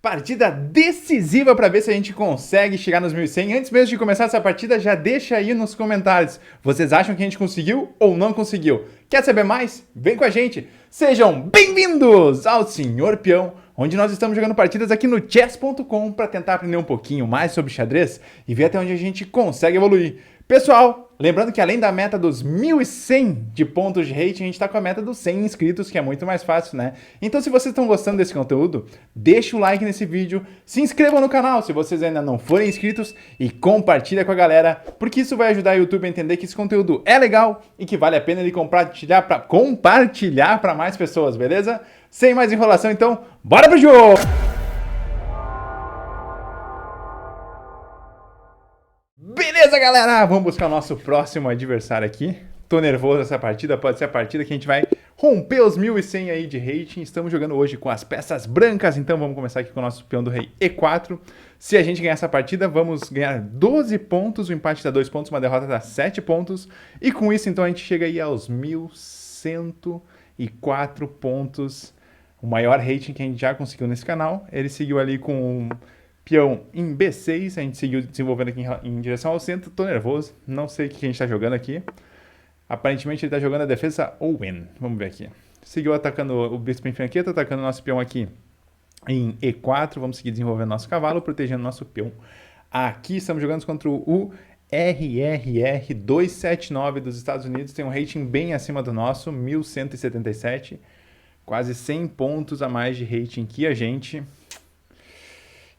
Partida decisiva para ver se a gente consegue chegar nos 1100. Antes mesmo de começar essa partida, já deixa aí nos comentários. Vocês acham que a gente conseguiu ou não conseguiu? Quer saber mais? Vem com a gente. Sejam bem-vindos ao Senhor Peão, onde nós estamos jogando partidas aqui no chess.com para tentar aprender um pouquinho mais sobre xadrez e ver até onde a gente consegue evoluir. Pessoal, lembrando que além da meta dos 1100 de pontos de rating, a gente está com a meta dos 100 inscritos, que é muito mais fácil, né? Então, se vocês estão gostando desse conteúdo, deixa o like nesse vídeo, se inscrevam no canal se vocês ainda não forem inscritos e compartilha com a galera, porque isso vai ajudar o YouTube a entender que esse conteúdo é legal e que vale a pena ele compartilhar para mais pessoas, beleza? Sem mais enrolação, então, bora pro jogo! Beleza, galera? Vamos buscar o nosso próximo adversário aqui. Tô nervoso essa partida, pode ser a partida que a gente vai romper os 1100 aí de rating. Estamos jogando hoje com as peças brancas, então vamos começar aqui com o nosso peão do rei E4. Se a gente ganhar essa partida, vamos ganhar 12 pontos, o empate dá 2 pontos, uma derrota dá 7 pontos. E com isso, então, a gente chega aí aos 1104 pontos, o maior rating que a gente já conseguiu nesse canal. Ele seguiu ali com peão em B6, a gente seguiu desenvolvendo aqui em direção ao centro. Tô nervoso, não sei o que a gente tá jogando aqui. Aparentemente ele tá jogando a defesa Owen. Vamos ver aqui. Seguiu atacando o bispo em franqueta, atacando o nosso peão aqui em E4. Vamos seguir desenvolvendo nosso cavalo, protegendo nosso peão. Aqui estamos jogando contra o RRR 279 dos Estados Unidos. Tem um rating bem acima do nosso, 1177. Quase 100 pontos a mais de rating que a gente.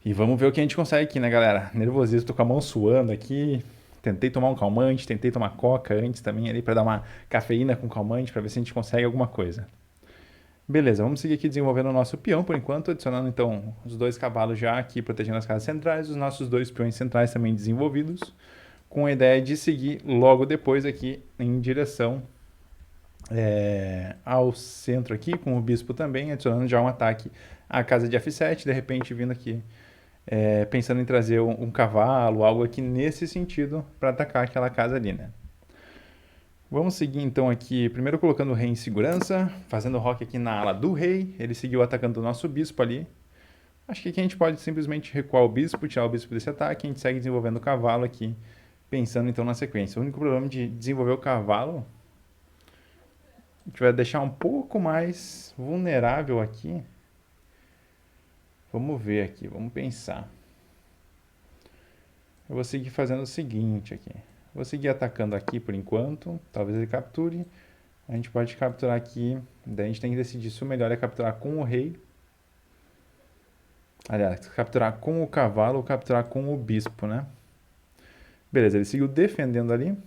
E vamos ver o que a gente consegue aqui, né, galera? Nervosismo, tô com a mão suando aqui. Tentei tomar um calmante, tentei tomar coca antes também ali para dar uma cafeína com calmante para ver se a gente consegue alguma coisa. Beleza, vamos seguir aqui desenvolvendo o nosso peão por enquanto, adicionando então os dois cavalos já aqui protegendo as casas centrais, os nossos dois peões centrais também desenvolvidos, com a ideia de seguir logo depois aqui em direção ao centro aqui, com o bispo também, adicionando já um ataque à casa de F7, de repente vindo aqui pensando em trazer um cavalo, algo aqui nesse sentido, para atacar aquela casa ali, né? Vamos seguir então aqui, primeiro colocando o rei em segurança, fazendo o roque aqui na ala do rei, ele seguiu atacando o nosso bispo ali. Acho que aqui a gente pode simplesmente recuar o bispo, tirar o bispo desse ataque, a gente segue desenvolvendo o cavalo aqui, pensando então na sequência. O único problema de desenvolver o cavalo, a gente vai deixar um pouco mais vulnerável aqui. Vamos ver aqui, vamos pensar. Eu vou seguir fazendo o seguinte aqui. Vou seguir atacando aqui por enquanto. Talvez ele capture. A gente pode capturar aqui. Daí a gente tem que decidir se o melhor é capturar com o rei. Aliás, capturar com o cavalo ou capturar com o bispo, né? Beleza, ele seguiu defendendo ali.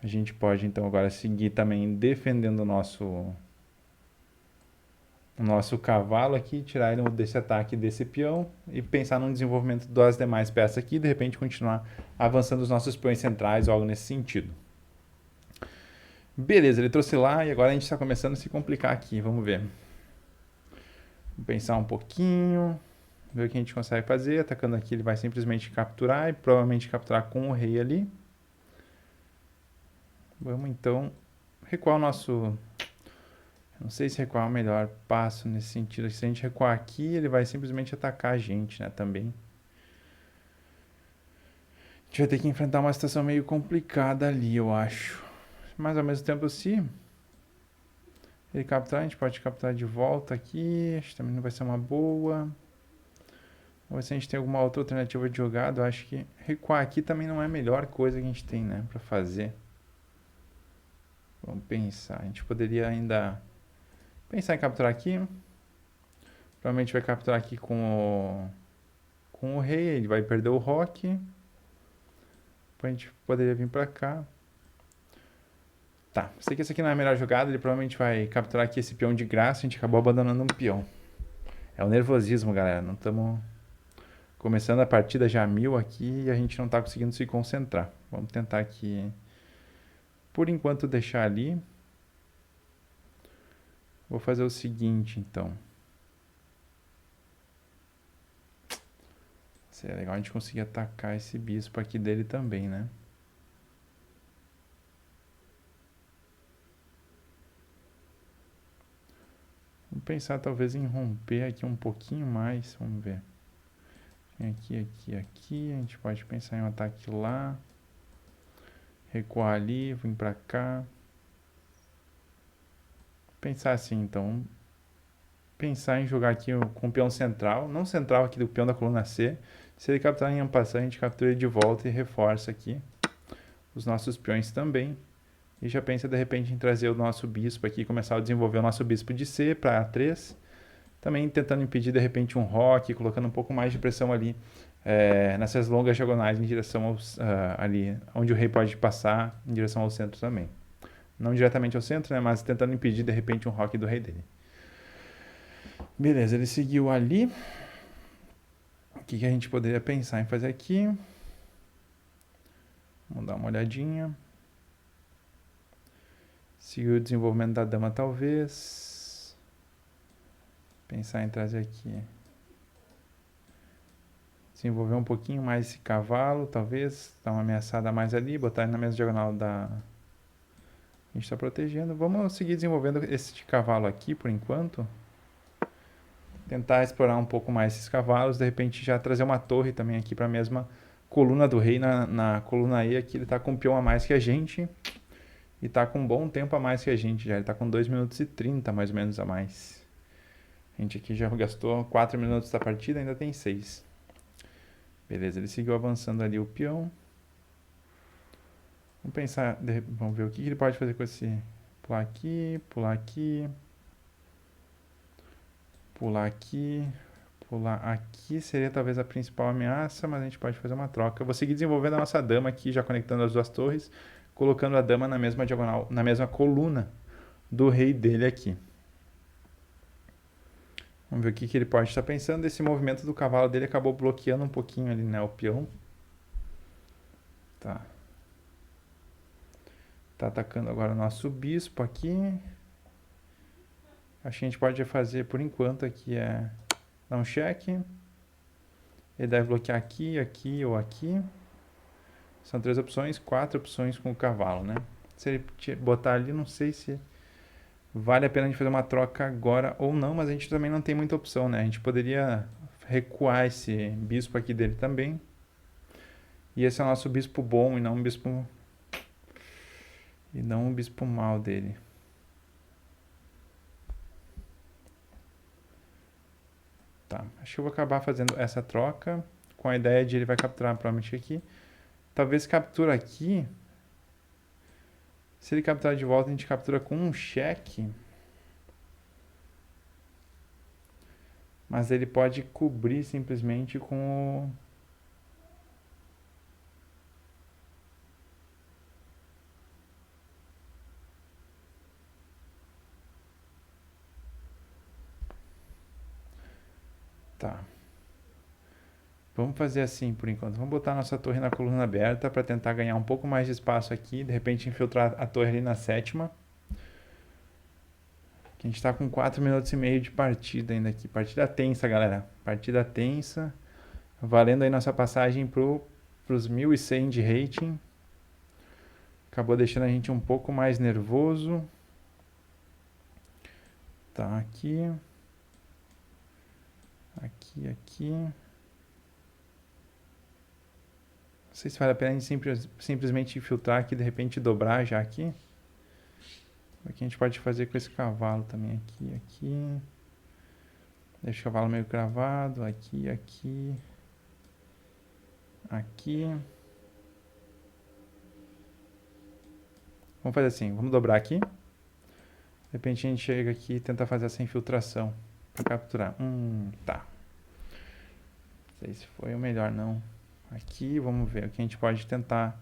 A gente pode então agora seguir também defendendo o nosso cavalo aqui, tirar ele desse ataque desse peão e pensar no desenvolvimento das demais peças aqui e de repente continuar avançando os nossos peões centrais ou algo nesse sentido. Beleza, ele trouxe lá e agora a gente está começando a se complicar aqui, vamos ver. Vamos pensar um pouquinho, ver o que a gente consegue fazer. Atacando aqui ele vai simplesmente capturar e provavelmente capturar com o rei ali. Vamos então recuar o nosso... Não sei se recuar é o melhor passo nesse sentido. Se a gente recuar aqui, ele vai simplesmente atacar a gente, né, também. A gente vai ter que enfrentar uma situação meio complicada ali, eu acho. Mas ao mesmo tempo, se ele capturar, a gente pode capturar de volta aqui. Acho que também não vai ser uma boa. Ou se a gente tem alguma outra alternativa de jogada, eu acho que recuar aqui também não é a melhor coisa que a gente tem, né, pra fazer. Vamos pensar. A gente poderia ainda... pensar em capturar aqui. Provavelmente vai capturar aqui com o rei. Ele vai perder o roque. Depois a gente poderia vir pra cá. Tá, sei que essa aqui não é a melhor jogada. Ele provavelmente vai capturar aqui esse peão de graça. A gente acabou abandonando um peão. É o nervosismo, galera. Não estamos começando a partida já 1000 aqui e a gente não tá conseguindo se concentrar. Vamos tentar aqui, por enquanto, deixar ali. Vou fazer o seguinte, então. Seria legal a gente conseguir atacar esse bispo aqui dele também, né? Vou pensar talvez em romper aqui um pouquinho mais, vamos ver. Aqui, aqui, a gente pode pensar em um ataque lá. Recuar ali, vir pra cá. Pensar assim, então. Pensar em jogar aqui com o peão central. Não central aqui do peão da coluna C. Se ele capturar em ampassão, a gente captura ele de volta e reforça aqui. Os nossos peões também. E já pensa de repente em trazer o nosso bispo aqui. Começar a desenvolver o nosso bispo de C para A3. Também tentando impedir de repente um roque. Colocando um pouco mais de pressão ali. Nessas longas diagonais em direção aos, ali onde o rei pode passar em direção ao centro também. Não diretamente ao centro, né, mas tentando impedir de repente um roque do rei dele. Beleza, ele seguiu ali. O que a gente poderia pensar em fazer aqui? Vamos dar uma olhadinha. Seguir o desenvolvimento da dama talvez. Pensar em trazer aqui. Desenvolver um pouquinho mais esse cavalo, talvez. Dar uma ameaçada mais ali, botar ele na mesma diagonal da... A gente está protegendo. Vamos seguir desenvolvendo esse cavalo aqui por enquanto. Tentar explorar um pouco mais esses cavalos. De repente já trazer uma torre também aqui para a mesma coluna do rei. Na coluna E aqui ele está com um peão a mais que a gente. E está com um bom tempo a mais que a gente já. Ele está com 2 minutos e 30 mais ou menos a mais. A gente aqui já gastou 4 minutos da partida, ainda tem 6. Beleza, ele seguiu avançando ali o peão. Vamos pensar, vamos ver o que ele pode fazer com esse... Pular aqui, pular aqui. Pular aqui. Pular aqui seria talvez a principal ameaça, mas a gente pode fazer uma troca. Eu vou seguir desenvolvendo a nossa dama aqui, já conectando as duas torres. Colocando a dama na mesma diagonal, na mesma coluna do rei dele aqui. Vamos ver o que ele pode estar pensando. Esse movimento do cavalo dele acabou bloqueando um pouquinho ali, né, o peão. Tá. Tá atacando agora o nosso bispo aqui. Acho que a gente pode fazer por enquanto aqui dar um cheque. Ele deve bloquear aqui, aqui ou aqui. São 3 opções, 4 opções com o cavalo, né? Se ele botar ali, não sei se vale a pena a gente fazer uma troca agora ou não, mas a gente também não tem muita opção, né? A gente poderia recuar esse bispo aqui dele também. E esse é o nosso bispo bom e não um bispo... E não um bispo mal dele. Tá, acho que eu vou acabar fazendo essa troca com a ideia de ele vai capturar provavelmente aqui. Talvez captura aqui. Se ele capturar de volta, a gente captura com um cheque. Mas ele pode cobrir simplesmente com o... Tá. Vamos fazer assim por enquanto. Vamos botar nossa torre na coluna aberta para tentar ganhar um pouco mais de espaço aqui. De repente infiltrar a torre ali na 7ª. Que a gente está com 4 minutos e meio de partida ainda aqui. Partida tensa, galera. Partida tensa. Valendo aí nossa passagem para os 1100 de rating. Acabou deixando a gente um pouco mais nervoso. Tá, aqui. Aqui, aqui. Não sei se vale a pena a gente simplesmente filtrar aqui, de repente dobrar já aqui. O que a gente pode fazer com esse cavalo também aqui, aqui. Deixa o cavalo meio cravado, aqui, aqui. Aqui. Vamos fazer assim, vamos dobrar aqui. De repente a gente chega aqui e tenta fazer essa infiltração para capturar. Tá. Não sei se foi o melhor não. Aqui, vamos ver o que a gente pode tentar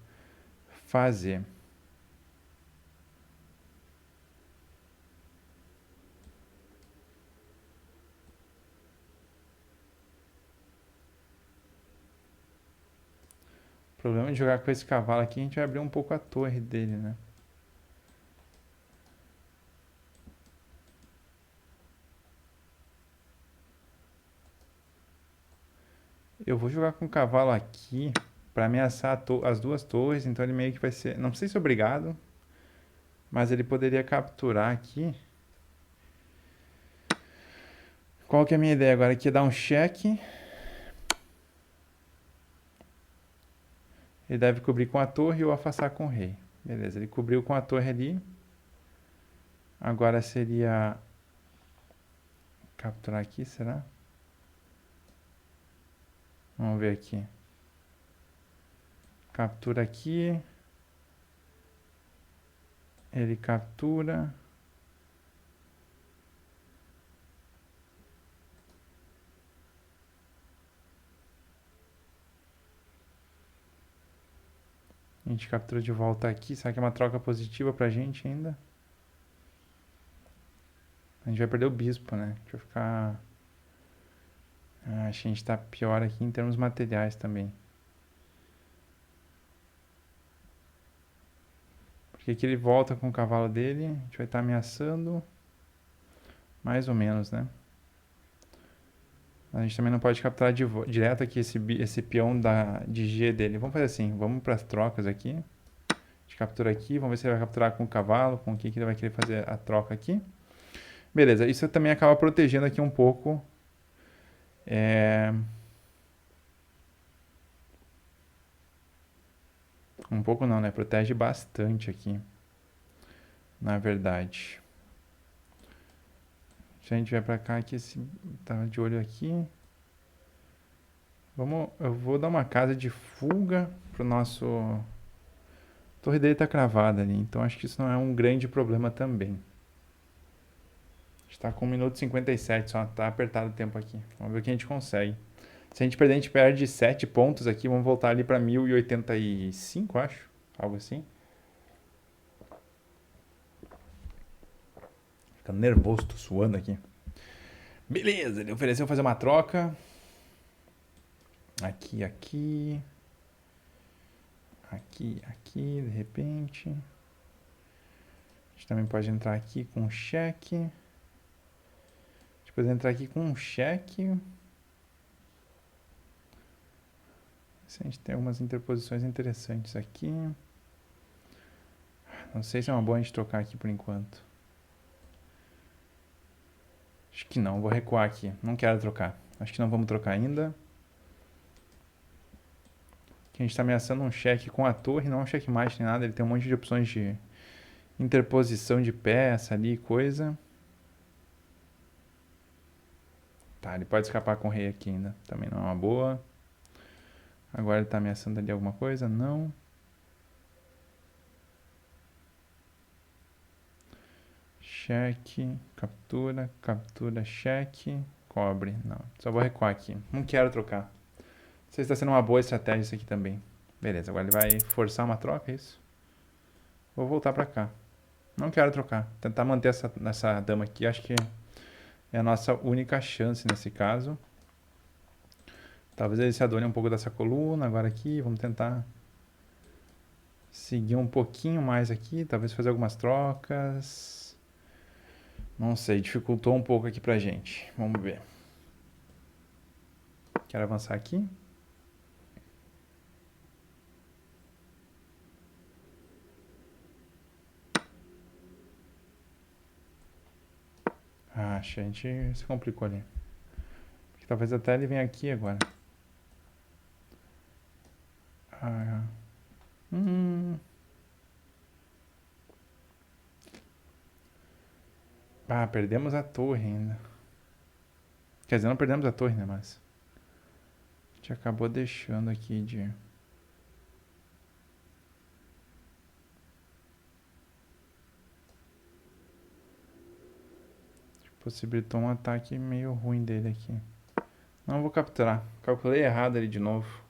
fazer. O problema de jogar com esse cavalo aqui, a gente vai abrir um pouco a torre dele, né? Eu vou jogar com o cavalo aqui para ameaçar as duas torres, então ele meio que vai ser... Não sei se é obrigado, mas ele poderia capturar aqui. Qual que é a minha ideia agora? Aqui é dar um cheque. Ele deve cobrir com a torre ou afastar com o rei. Beleza, ele cobriu com a torre ali. Agora seria capturar aqui, será? Vamos ver aqui. Captura aqui. Ele captura. A gente captura de volta aqui. Será que é uma troca positiva pra gente ainda? A gente vai perder o bispo, né? A gente vai ficar... acho que a gente tá pior aqui em termos materiais também. Porque aqui ele volta com o cavalo dele. A gente vai estar ameaçando. Mais ou menos, né? A gente também não pode capturar direto aqui esse peão de G dele. Vamos fazer assim, vamos para as trocas aqui. A gente captura aqui, vamos ver se ele vai capturar com o cavalo, com o que ele vai querer fazer a troca aqui. Beleza, isso também acaba protegendo aqui um pouco. Um pouco não, né? Protege bastante aqui. Na verdade. Se a gente vier pra cá, aqui, tá de olho aqui. Eu vou dar uma casa de fuga pro nosso... A torre dele tá cravada ali, então acho que isso não é um grande problema também. A gente tá com 1 minuto e 57 só, tá apertado o tempo aqui. Vamos ver o que a gente consegue. Se a gente perder, a gente perde 7 pontos aqui, vamos voltar ali pra 1085, acho. Algo assim. Ficando nervoso, tô suando aqui. Beleza, ele ofereceu fazer uma troca. Aqui, aqui. Aqui, aqui, de repente. A gente também pode entrar aqui com um cheque. A gente pode entrar aqui com um cheque. A gente tem algumas interposições interessantes aqui. Não sei se é uma boa a gente trocar aqui por enquanto. Acho que não, vou recuar aqui. Não quero trocar. Acho que não vamos trocar ainda. Aqui a gente está ameaçando um cheque com a torre, não é um cheque mais nem nada. Ele tem um monte de opções de interposição de peça ali, coisa. Tá, ele pode escapar com o rei aqui ainda. Também não é uma boa. Agora ele está ameaçando ali alguma coisa? Não. Cheque, captura, captura, cheque, cobre. Não, só vou recuar aqui. Não quero trocar. Não sei se está sendo uma boa estratégia isso aqui também. Beleza, agora ele vai forçar uma troca, é isso? Vou voltar pra cá. Não quero trocar. Tentar manter essa dama aqui, acho que é a nossa única chance nesse caso. Talvez ele se adone um pouco dessa coluna agora aqui. Vamos tentar seguir um pouquinho mais aqui. Talvez fazer algumas trocas. Não sei, dificultou um pouco aqui pra gente. Vamos ver. Quero avançar aqui. Ah, a gente se complicou ali. Porque talvez até ele venha aqui agora. Perdemos a torre ainda. Quer dizer, não perdemos a torre, né? Mas a gente acabou deixando aqui de... Possibilitou um ataque meio ruim dele aqui. Não vou capturar. Calculei errado ali de novo.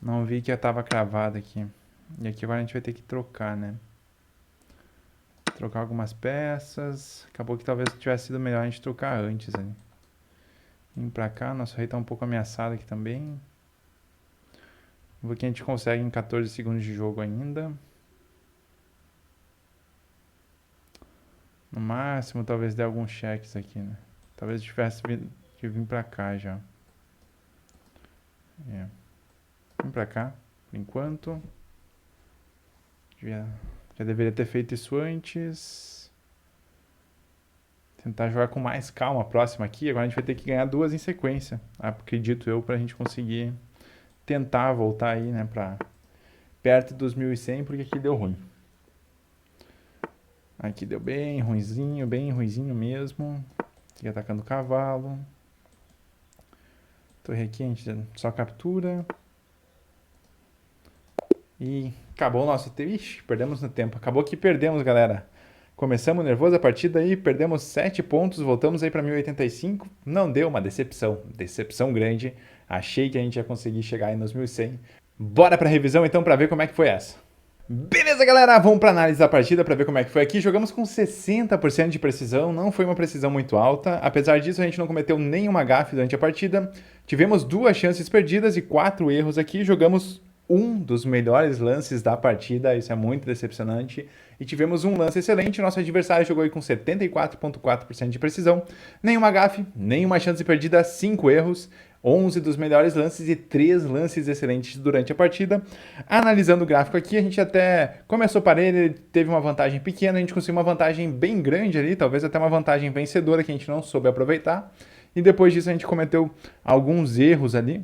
Não vi que já tava cravado aqui. E aqui agora a gente vai ter que trocar, né? Trocar algumas peças. Acabou que talvez tivesse sido melhor a gente trocar antes ali. Vim pra cá. Nosso rei tá um pouco ameaçado aqui também. Vamos ver o que a gente consegue em 14 segundos de jogo ainda. No máximo, talvez dê alguns cheques aqui, né? Talvez tivesse que vir pra cá já. Vim pra cá, por enquanto. Já deveria ter feito isso antes. Tentar jogar com mais calma a próxima aqui. Agora a gente vai ter que ganhar 2 em sequência, acredito eu, pra gente conseguir tentar voltar aí, né, pra perto dos 1100, porque aqui deu ruim. Aqui deu bem ruinzinho mesmo. Aqui atacando o cavalo. Torre aqui a gente só captura. E acabou o nosso... Ixi, perdemos no tempo. Acabou que perdemos, galera. Começamos nervoso a partida aí, perdemos 7 pontos, voltamos aí para 1085. Não deu, uma decepção. Decepção grande. Achei que a gente ia conseguir chegar aí nos 1100. Bora pra revisão então para ver como é que foi essa. Beleza, galera, vamos para análise da partida para ver como é que foi aqui. Jogamos com 60% de precisão, não foi uma precisão muito alta. Apesar disso, a gente não cometeu nenhuma gafe durante a partida. Tivemos 2 chances perdidas e 4 erros aqui. Jogamos um dos melhores lances da partida, isso é muito decepcionante. E tivemos um lance excelente, nosso adversário jogou aí com 74,4% de precisão. Nenhuma gafe, nenhuma chance perdida, 5 erros. 11 dos melhores lances e 3 lances excelentes durante a partida. Analisando o gráfico aqui, a gente até começou parelho, ele teve uma vantagem pequena, a gente conseguiu uma vantagem bem grande ali, talvez até uma vantagem vencedora que a gente não soube aproveitar. E depois disso a gente cometeu alguns erros ali,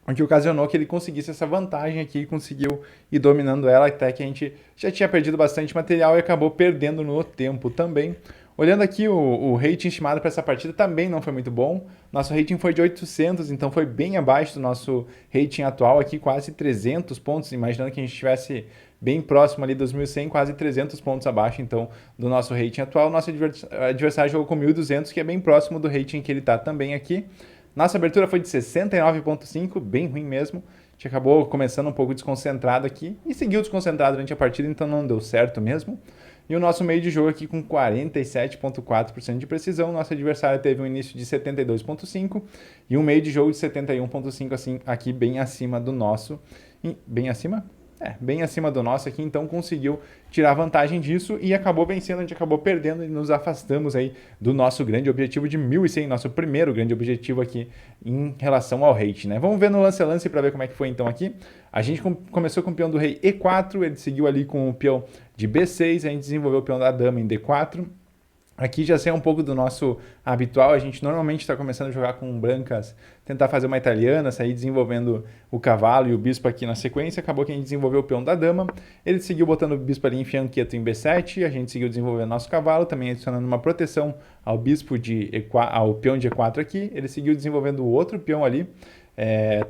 o que ocasionou que ele conseguisse essa vantagem aqui e conseguiu ir dominando ela, até que a gente já tinha perdido bastante material e acabou perdendo no tempo também. Olhando aqui, o rating estimado para essa partida também não foi muito bom. Nosso rating foi de 800, então foi bem abaixo do nosso rating atual aqui, quase 300 pontos. Imaginando que a gente estivesse bem próximo ali dos 1100, quase 300 pontos abaixo, então, do nosso rating atual. Nosso adversário jogou com 1200, que é bem próximo do rating que ele está também aqui. Nossa abertura foi de 69,5, bem ruim mesmo. A gente acabou começando um pouco desconcentrado aqui e seguiu desconcentrado durante a partida, então não deu certo mesmo. E o nosso meio de jogo aqui com 47,4% de precisão. Nosso adversário teve um início de 72,5% e um meio de jogo de 71,5%, assim, aqui bem acima do nosso. Bem acima? Bem acima do nosso aqui, então conseguiu tirar vantagem disso e acabou vencendo, a gente acabou perdendo e nos afastamos aí do nosso grande objetivo de 1100, nosso primeiro grande objetivo aqui em relação ao rate, né? Vamos ver no lance a lance para ver como é que foi então aqui. A gente começou com o peão do rei E4, ele seguiu ali com o peão de B6, a gente desenvolveu o peão da dama em D4. Aqui já sei um pouco do nosso habitual, a gente normalmente está começando a jogar com brancas, tentar fazer uma italiana, sair desenvolvendo o cavalo e o bispo aqui na sequência. Acabou que a gente desenvolveu o peão da dama, ele seguiu botando o bispo ali em fianqueto em B7, a gente seguiu desenvolvendo nosso cavalo, também adicionando uma proteção ao bispo de E4, ao peão de E4 aqui, ele seguiu desenvolvendo o outro peão ali,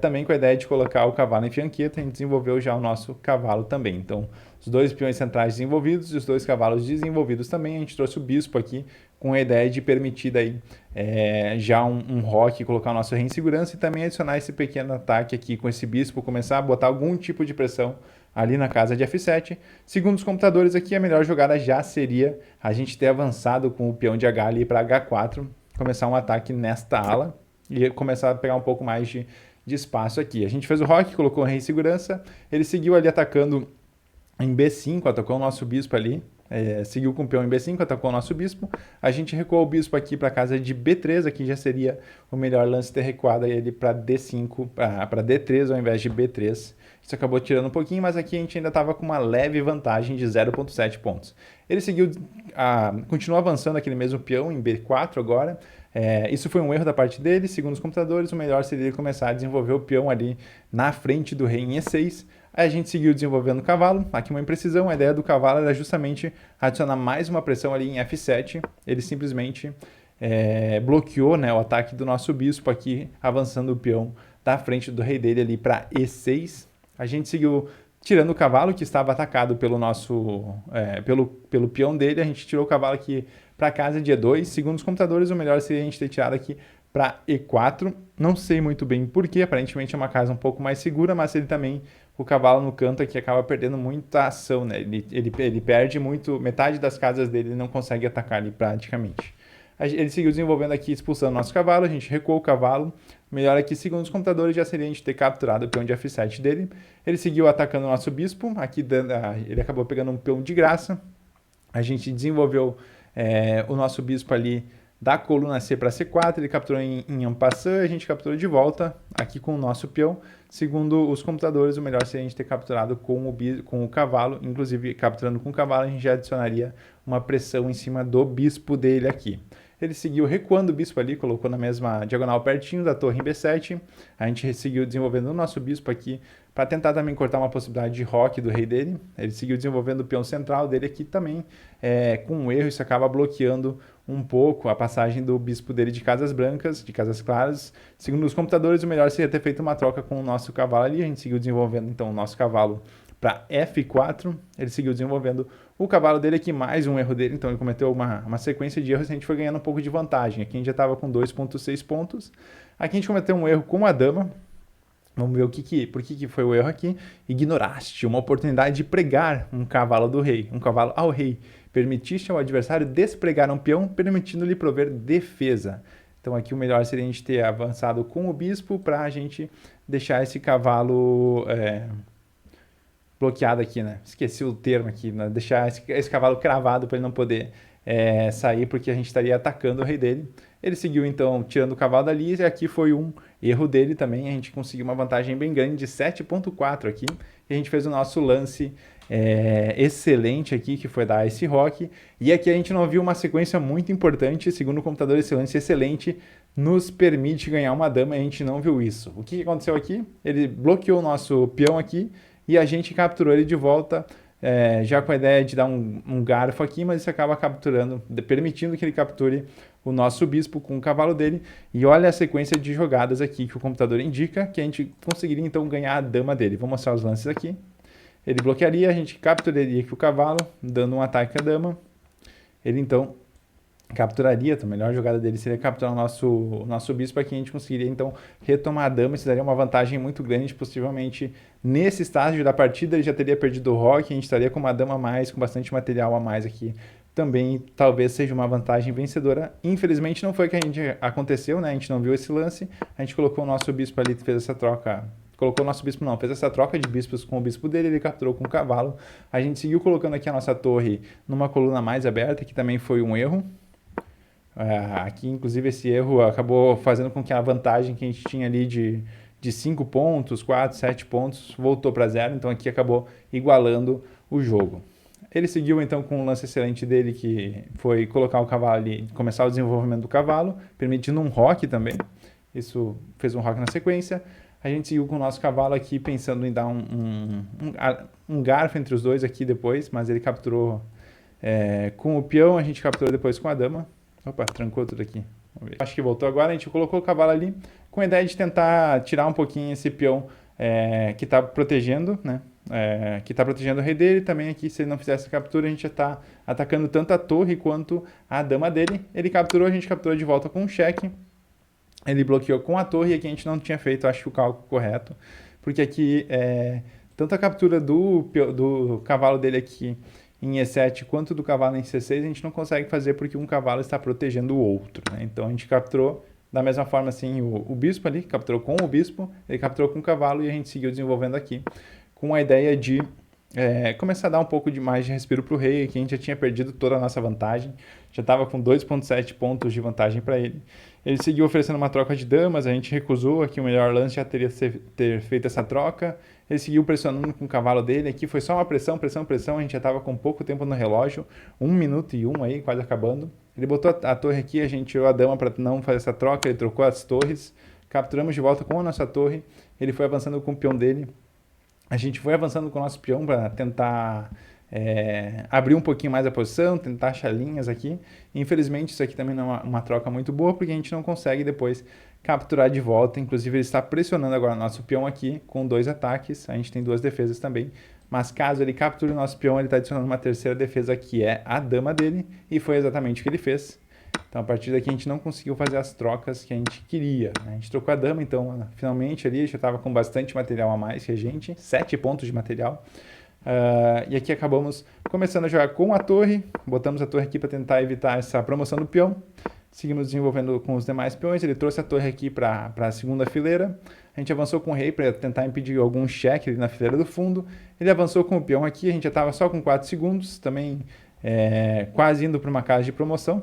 também com a ideia de colocar o cavalo em fianqueto, a gente desenvolveu já o nosso cavalo também. Então, os 2 peões centrais desenvolvidos e os 2 cavalos desenvolvidos também. A gente trouxe o bispo aqui com a ideia de permitir daí, já um roque, colocar o nosso rei em segurança e também adicionar esse pequeno ataque aqui com esse bispo, começar a botar algum tipo de pressão ali na casa de F7. Segundo os computadores aqui, a melhor jogada já seria a gente ter avançado com o peão de H ali para H4, começar um ataque nesta ala e começar a pegar um pouco mais de espaço aqui. A gente fez o roque, colocou o rei em segurança, ele seguiu ali atacando em B5, atacou o nosso bispo ali, seguiu com o peão em B5, atacou o nosso bispo. A gente recuou o bispo aqui para a casa de B3, aqui já seria o melhor lance ter recuado ele para D5, para D3 ao invés de B3. Isso acabou tirando um pouquinho, mas aqui a gente ainda estava com uma leve vantagem de 0,7 pontos. Ele seguiu, continuou avançando aquele mesmo peão em B4 agora. Isso foi um erro da parte dele, segundo os computadores, o melhor seria ele começar a desenvolver o peão ali na frente do rei em E6. Aí a gente seguiu desenvolvendo o cavalo, aqui uma imprecisão, a ideia do cavalo era justamente adicionar mais uma pressão ali em F7, ele simplesmente bloqueou, né, o ataque do nosso bispo aqui, avançando o peão da frente do rei dele ali para E6. A gente seguiu tirando o cavalo que estava atacado pelo nosso, pelo peão dele, a gente tirou o cavalo aqui para a casa de E2, segundo os computadores o melhor seria a gente ter tirado aqui para E4, não sei muito bem porquê, aparentemente é uma casa um pouco mais segura, mas ele também, o cavalo no canto aqui acaba perdendo muita ação, né? Ele perde muito, metade das casas dele ele não consegue atacar ali praticamente. Ele seguiu desenvolvendo aqui, expulsando nosso cavalo, a gente recuou o cavalo, melhor aqui, segundo os computadores, já seria a gente ter capturado o peão de F7 dele. Ele seguiu atacando o nosso bispo, aqui ele acabou pegando um peão de graça, a gente desenvolveu o nosso bispo ali da coluna C para C4, ele capturou em en passant, a gente capturou de volta aqui com o nosso peão. Segundo os computadores, o melhor seria a gente ter capturado com o cavalo, inclusive capturando com o cavalo, a gente já adicionaria uma pressão em cima do bispo dele aqui. Ele seguiu recuando o bispo ali, colocou na mesma diagonal pertinho da torre em B7. A gente seguiu desenvolvendo o nosso bispo aqui para tentar também cortar uma possibilidade de roque do rei dele. Ele seguiu desenvolvendo o peão central dele aqui também. Com um erro, isso acaba bloqueando um pouco a passagem do bispo dele de casas brancas, de casas claras. Segundo os computadores, o melhor seria ter feito uma troca com o nosso cavalo ali. A gente seguiu desenvolvendo então o nosso cavalo para F4, ele seguiu desenvolvendo o cavalo dele aqui, mais um erro dele, então ele cometeu uma sequência de erros e a gente foi ganhando um pouco de vantagem. Aqui a gente já estava com 2,6 pontos, aqui a gente cometeu um erro com a dama, vamos ver por que foi o erro aqui. Ignoraste uma oportunidade de pregar um cavalo do rei, um cavalo ao rei. Permitiste ao adversário despregar um peão, permitindo-lhe prover defesa. Então aqui o melhor seria a gente ter avançado com o bispo para a gente deixar esse cavalo bloqueado aqui, né? Esqueci o termo aqui, né? Deixar esse cavalo cravado para ele não poder sair, porque a gente estaria atacando o rei dele. Ele seguiu então tirando o cavalo dali, e aqui foi um erro dele também. A gente conseguiu uma vantagem bem grande de 7,4 aqui. E a gente fez o nosso lance excelente aqui, que foi dar esse roque. E aqui a gente não viu uma sequência muito importante. Segundo o computador, esse lance excelente nos permite ganhar uma dama, e a gente não viu isso. O que aconteceu aqui? Ele bloqueou o nosso peão aqui e a gente capturou ele de volta, já com a ideia de dar um garfo aqui, mas isso acaba capturando, permitindo que ele capture o nosso bispo com o cavalo dele. E olha a sequência de jogadas aqui que o computador indica, que a gente conseguiria então ganhar a dama dele. Vou mostrar os lances aqui. Ele bloquearia, a gente capturaria aqui o cavalo, dando um ataque à dama. Ele então capturaria, a melhor jogada dele seria capturar o nosso bispo aqui, a gente conseguiria então retomar a dama. Isso daria uma vantagem muito grande. Possivelmente nesse estágio da partida ele já teria perdido o roque, a gente estaria com uma dama a mais, com bastante material a mais aqui. Também talvez seja uma vantagem vencedora. Infelizmente não foi o que aconteceu, né? A gente não viu esse lance, a gente colocou o nosso bispo ali, fez essa troca. Colocou o nosso bispo, não, fez essa troca de bispos com o bispo dele, ele capturou com o cavalo. A gente seguiu colocando aqui a nossa torre numa coluna mais aberta, que também foi um erro. Aqui, inclusive, esse erro acabou fazendo com que a vantagem que a gente tinha ali de 5 pontos, 4, 7 pontos, voltou para 0. Então aqui acabou igualando o jogo. Ele seguiu então com um lance excelente dele, que foi colocar o cavalo ali, começar o desenvolvimento do cavalo, permitindo um roque também. Isso fez um roque na sequência. A gente seguiu com o nosso cavalo aqui, pensando em dar um garfo entre os dois aqui depois, mas ele capturou com o peão, a gente capturou depois com a dama. Opa, trancou tudo aqui. Vamos ver. Acho que voltou agora. A gente colocou o cavalo ali com a ideia de tentar tirar um pouquinho esse peão que está protegendo, né? Que está protegendo o rei dele. Também aqui, se ele não fizesse a captura, a gente já está atacando tanto a torre quanto a dama dele. Ele capturou, a gente capturou de volta com um cheque. Ele bloqueou com a torre, e aqui a gente não tinha feito, acho que o cálculo correto, porque aqui tanto a captura do cavalo dele aqui em E7 quanto do cavalo em C6 a gente não consegue fazer porque um cavalo está protegendo o outro, né? Então a gente capturou da mesma forma assim o bispo ali, capturou com o bispo, ele capturou com o cavalo, e a gente seguiu desenvolvendo aqui com a ideia de começar a dar um pouco de mais de respiro para o rei. Aqui a gente já tinha perdido toda a nossa vantagem, já estava com 2,7 pontos de vantagem para ele. Ele seguiu oferecendo uma troca de damas, a gente recusou. Aqui o melhor lance já teria ter feito essa troca. Ele seguiu pressionando com o cavalo dele, aqui foi só uma pressão, a gente já estava com pouco tempo no relógio, 1 minuto e 1 aí, quase acabando. Ele botou a torre aqui, a gente tirou a dama para não fazer essa troca, ele trocou as torres, capturamos de volta com a nossa torre, ele foi avançando com o peão dele. A gente foi avançando com o nosso peão para tentar abrir um pouquinho mais a posição, tentar achar linhas aqui. Infelizmente isso aqui também não é uma troca muito boa, porque a gente não consegue depois capturar de volta. Inclusive ele está pressionando agora o nosso peão aqui com 2 ataques, a gente tem 2 defesas também. Mas caso ele capture o nosso peão, ele está adicionando uma terceira defesa, que é a dama dele, e foi exatamente o que ele fez. Então a partir daqui a gente não conseguiu fazer as trocas que a gente queria, né? A gente trocou a dama, então finalmente ali já estava com bastante material a mais que a gente, 7 pontos de material. E aqui acabamos começando a jogar com a torre, botamos a torre aqui para tentar evitar essa promoção do peão. Seguimos desenvolvendo com os demais peões, ele trouxe a torre aqui para a segunda fileira. A gente avançou com o rei para tentar impedir algum cheque ali na fileira do fundo. Ele avançou com o peão aqui, a gente já estava só com 4 segundos, também quase indo para uma casa de promoção.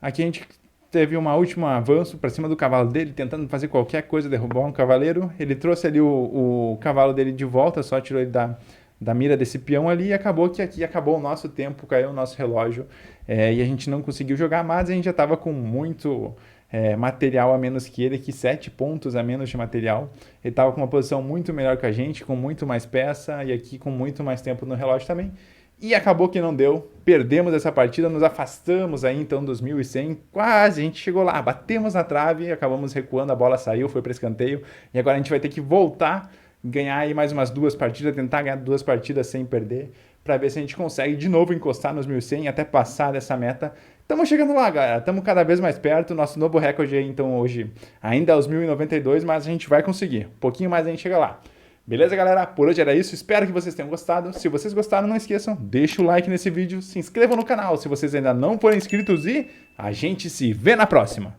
Aqui a gente teve um último avanço para cima do cavalo dele, tentando fazer qualquer coisa, derrubar um cavaleiro. Ele trouxe ali o cavalo dele de volta, só tirou ele da mira desse peão ali, e acabou que aqui acabou o nosso tempo, caiu o nosso relógio, e a gente não conseguiu jogar, mas a gente já estava com muito material a menos que ele, que 7 pontos a menos de material. Ele estava com uma posição muito melhor que a gente, com muito mais peça, e aqui com muito mais tempo no relógio também. E acabou que não deu, perdemos essa partida, nos afastamos aí então dos 1.100, quase, a gente chegou lá, batemos na trave, acabamos recuando, a bola saiu, foi para escanteio, e agora a gente vai ter que voltar, ganhar aí mais umas 2 partidas, tentar ganhar 2 partidas sem perder, para ver se a gente consegue de novo encostar nos 1.100 até passar dessa meta. Estamos chegando lá, galera, estamos cada vez mais perto, nosso novo recorde aí então hoje ainda é os 1.092, mas a gente vai conseguir, um pouquinho mais a gente chega lá. Beleza, galera? Por hoje era isso. Espero que vocês tenham gostado. Se vocês gostaram, não esqueçam, deixa o like nesse vídeo, se inscrevam no canal se vocês ainda não forem inscritos e a gente se vê na próxima.